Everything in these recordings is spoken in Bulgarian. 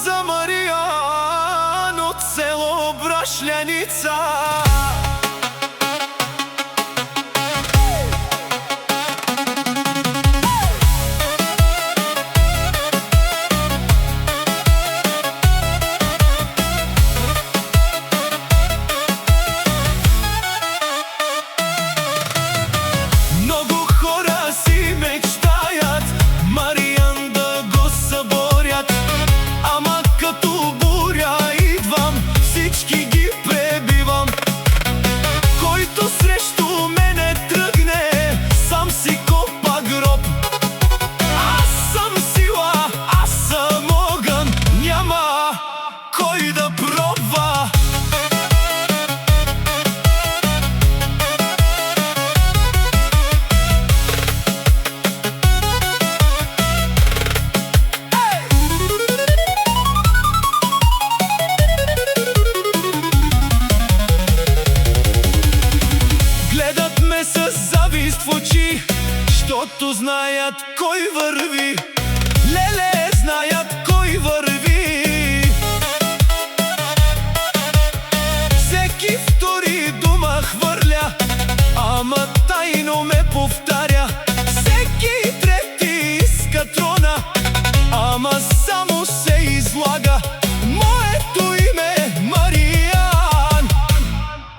за Маријан од село Брашљаница. Штото знајат кој врви, леле, знајат кој врви. Секи втори дума хврля, ама тајно ме повтарја. Секи трети иска трона, ама само се излага. Моето име Маријан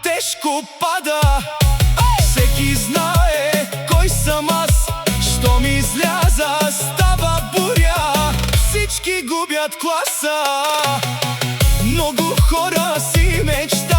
тешко пада. Секи знае кој сам аз, што ми изляза става бурја. Всички губят класа, многу хора си мечтаат.